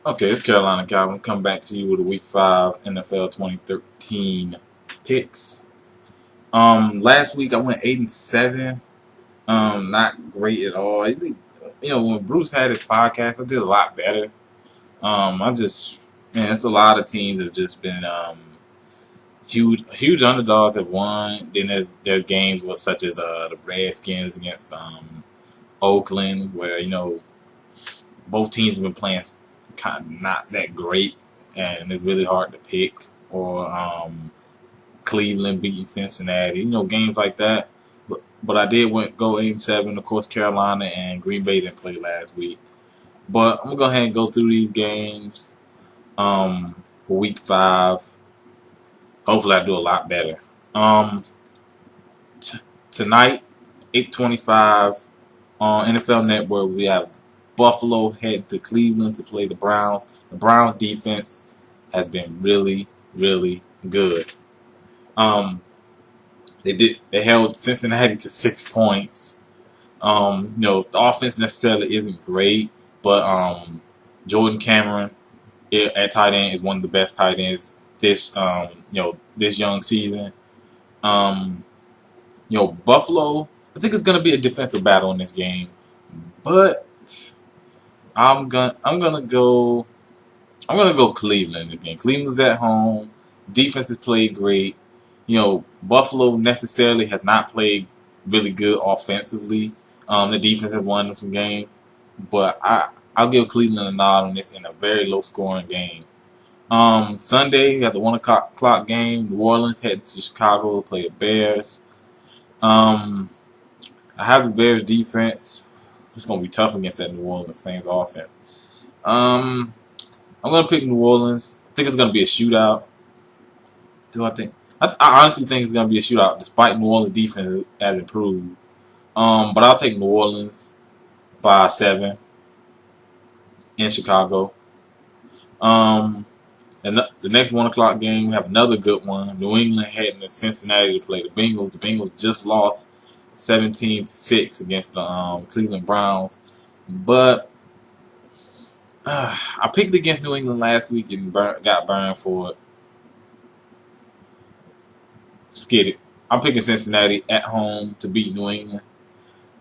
Okay, it's Carolina Calvin. Come back to you with a Week 5 NFL 2013 picks. Last week I went 8-7. Not great at all. Usually, when Bruce had his podcast, I did a lot better. I just, man, it's a lot of teams that have just been huge underdogs have won. Then there's games with such as the Redskins against Oakland, where both teams have been playing kind of not that great, and it's really hard to pick. Or Cleveland beating Cincinnati, games like that. But I did go 8-7. Of course, Carolina and Green Bay didn't play last week. But I'm gonna go ahead and go through these games for Week 5. Hopefully, I do a lot better. Um, Tonight, 8:25 on NFL Network, we have Buffalo heading to Cleveland to play the Browns. The Browns defense has been really, really good. Um, they held Cincinnati to 6 points. The offense necessarily isn't great, but Jordan Cameron at tight end is one of the best tight ends this young season. Um, Buffalo, I think it's gonna be a defensive battle in this game, but I'm gonna go Cleveland in this game. Cleveland's at home. Defense has played great. Buffalo necessarily has not played really good offensively. The defense has won them some games, but I'll give Cleveland a nod on this in a very low scoring game. Sunday, we have the 1 o'clock game. New Orleans heading to Chicago to play the Bears. Um, I have the Bears defense. It's gonna be tough against that New Orleans Saints offense. I'm gonna pick New Orleans. I think it's gonna be a shootout. Do I think? I honestly think it's gonna be a shootout, despite New Orleans defense has improved. But I'll take New Orleans by 7 in Chicago. Um, and the next 1 o'clock game, we have another good one. New England heading to Cincinnati to play the Bengals. The Bengals just lost 17-6 against the Cleveland Browns, but I picked against New England last week and got burned for it. Just get it. I'm picking Cincinnati at home to beat New England.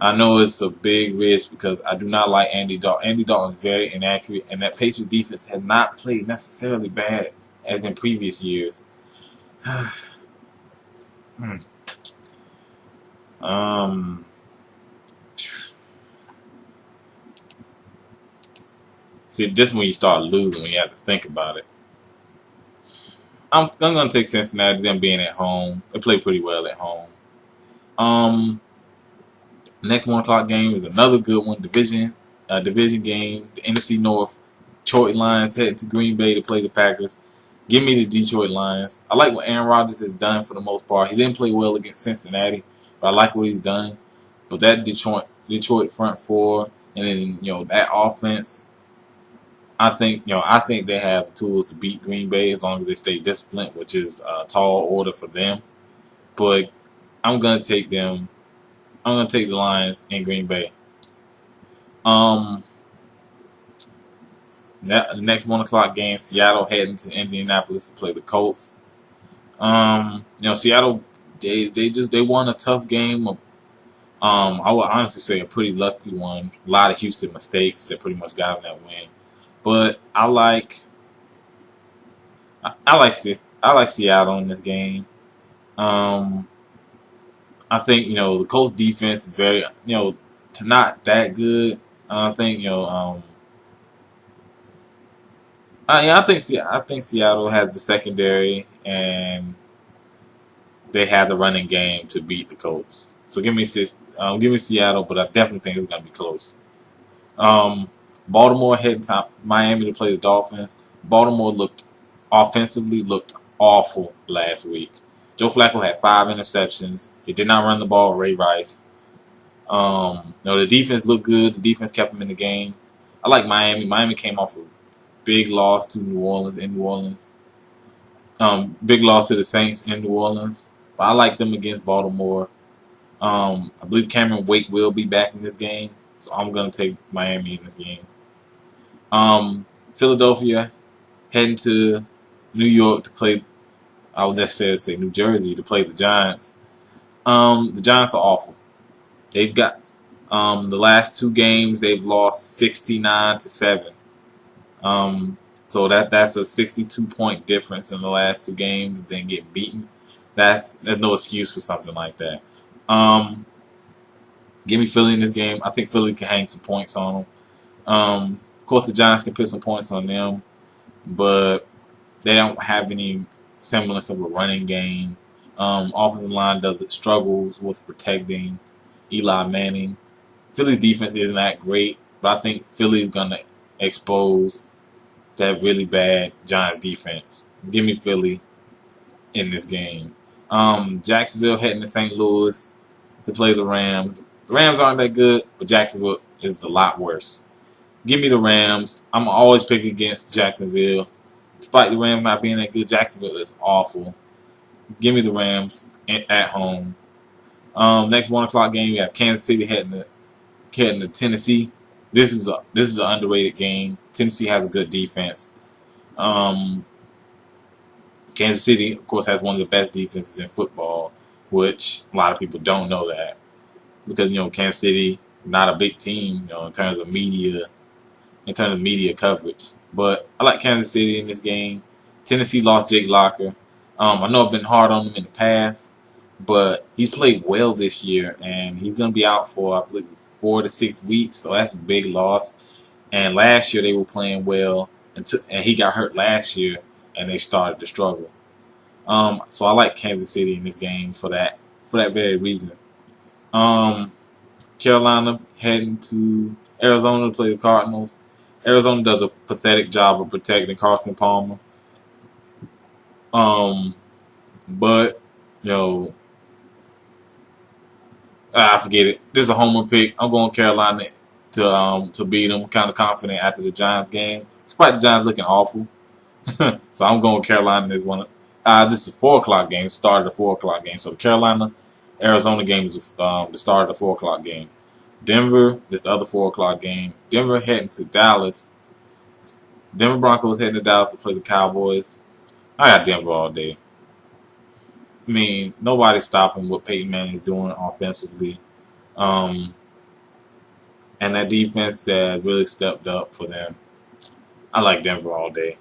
I know it's a big risk because I do not like Andy Dalton. Andy Dalton is very inaccurate, and that Patriots defense has not played necessarily bad as in previous years. um, See, this when you start losing, when you have to think about it. I'm going to take Cincinnati, them being at home. They play pretty well at home. Next 1 o'clock game is another good one, division game. The NFC North, Detroit Lions heading to Green Bay to play the Packers. Give me the Detroit Lions. I like what Aaron Rodgers has done for the most part. He didn't play well against Cincinnati, but I like what he's done. But that Detroit front four, and then that offense, I think they have tools to beat Green Bay as long as they stay disciplined, which is a tall order for them. But I'm gonna take them. I'm gonna take the Lions in Green Bay. The next 1 o'clock game, Seattle heading to Indianapolis to play the Colts. Seattle, they won a tough game. I would honestly say a pretty lucky one. A lot of Houston mistakes that pretty much got them that win. But I like Seattle in this game. I think the Colts defense is very not that good. I think I think Seattle has the secondary and they have the running game to beat the Colts. So give me Seattle, but I definitely think it's gonna be close. Baltimore heading to Miami to play the Dolphins. Baltimore offensively looked awful last week. Joe Flacco had 5 interceptions. He did not run the ball with Ray Rice. The defense looked good. The defense kept him in the game. I like Miami. Miami came off a big loss to New Orleans in New Orleans. Big loss to the Saints in New Orleans. But I like them against Baltimore. I believe Cameron Wake will be back in this game. So I'm going to take Miami in this game. Philadelphia heading to New York to play. I would necessarily say New Jersey to play the Giants. The Giants are awful. They've got the last two games they've lost 69-7. So that's a 62-point difference in the last two games. Then get beaten. There's no excuse for something like that. Give me Philly in this game. I think Philly can hang some points on them. Of course, the Giants can put some points on them, but they don't have any semblance of a running game. Offensive line struggles with protecting Eli Manning. Philly's defense isn't that great, but I think Philly's gonna expose that really bad Giants defense. Give me Philly in this game. Jacksonville heading to St. Louis to play the Rams. The Rams aren't that good, but Jacksonville is a lot worse. Give me the Rams. I'm always pick against Jacksonville. Despite the Rams not being that good, Jacksonville is awful. Give me the Rams at home. Next 1 o'clock game, we have Kansas City heading to Tennessee. This is an underrated game. Tennessee has a good defense. Kansas City, of course, has one of the best defenses in football, which a lot of people don't know that because Kansas City not a big team, in terms of media coverage. But I like Kansas City in this game. Tennessee lost Jake Locker. I know I've been hard on him in the past, but he's played well this year, and he's going to be out for, I believe, 4 to 6 weeks, so that's a big loss. And last year they were playing well, and he got hurt last year, and they started to struggle. So I like Kansas City in this game for that very reason. Carolina heading to Arizona to play the Cardinals. Arizona does a pathetic job of protecting Carson Palmer. But I forget it. This is a homer pick. I'm going Carolina to beat them. Kind of confident after the Giants game. Despite the Giants looking awful, so I'm going Carolina in this one. This is a 4 o'clock game. Start of the 4 o'clock game. So the Carolina Arizona game is the start of the 4 o'clock game. Denver, this is the other 4 o'clock game. Denver heading to Dallas. Denver Broncos heading to Dallas to play the Cowboys. I got Denver all day. I mean, nobody's stopping what Peyton Manning is doing offensively. And that defense has really stepped up for them. I like Denver all day.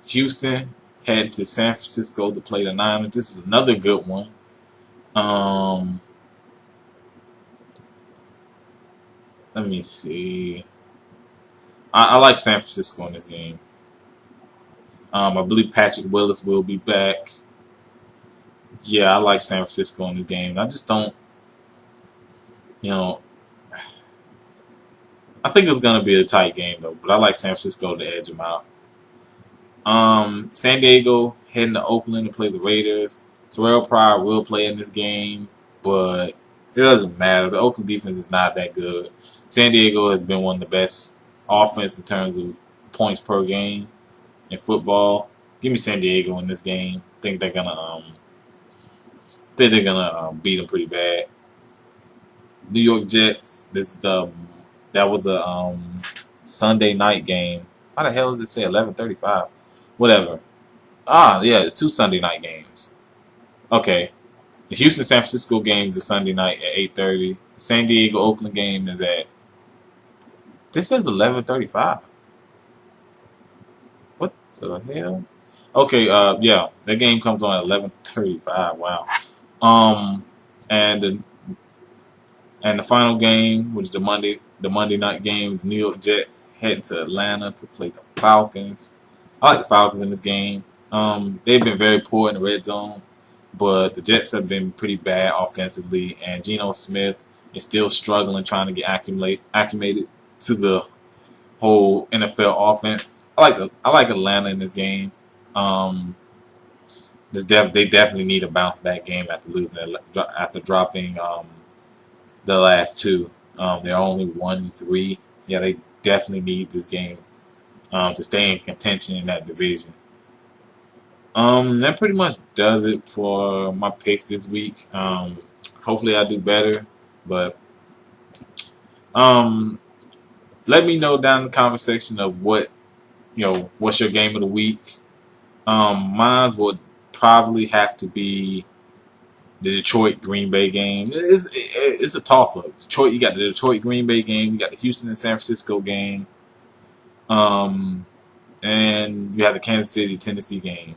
Houston heading to San Francisco to play the Niners. This is another good one. Let me see. I like San Francisco in this game. I believe Patrick Willis will be back. Yeah, I like San Francisco in this game. I just don't, I think it's going to be a tight game, though. But I like San Francisco to edge them out. San Diego heading to Oakland to play the Raiders. Terrell Pryor will play in this game, but it doesn't matter. The Oakland defense is not that good. San Diego has been one of the best offense in terms of points per game in football. Give me San Diego in this game. I think they're gonna beat them pretty bad. New York Jets. That was a Sunday night game. How the hell does it say 11:35? Whatever. Yeah, it's 2 Sunday night games. Okay. The Houston San Francisco game is a Sunday night at 8:30. The San Diego Oakland game is at. This says 11:35. What the hell? Okay. Yeah, that game comes on at 11:35. Wow. And the final game, which is the Monday night game, is New York Jets heading to Atlanta to play the Falcons. I like the Falcons in this game. They've been very poor in the red zone, but the Jets have been pretty bad offensively, and Geno Smith is still struggling trying to get acclimated to the whole NFL offense. I like Atlanta in this game. They definitely need a bounce back game after dropping the last two. They're only 1-3. Yeah, they definitely need this game to stay in contention in that division. That pretty much does it for my picks this week. Hopefully I do better, but let me know down in the comment section of what's your game of the week. Mine would probably have to be the Detroit Green Bay game. It's a toss up. Detroit, you got the Detroit Green Bay game, you got the Houston and San Francisco game, and you have the Kansas City Tennessee game.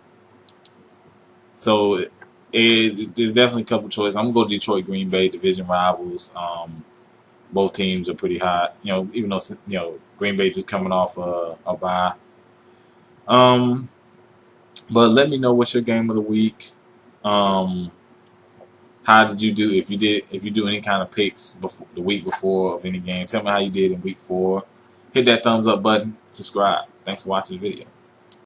So there's definitely a couple choices. I'm gonna go Detroit Green Bay, division rivals. Both teams are pretty hot. Even though Green Bay just coming off a bye. But let me know what's your game of the week. How did you do? If you do any kind of picks the week before of any game, tell me how you did in week 4. Hit that thumbs up button. Subscribe. Thanks for watching the video.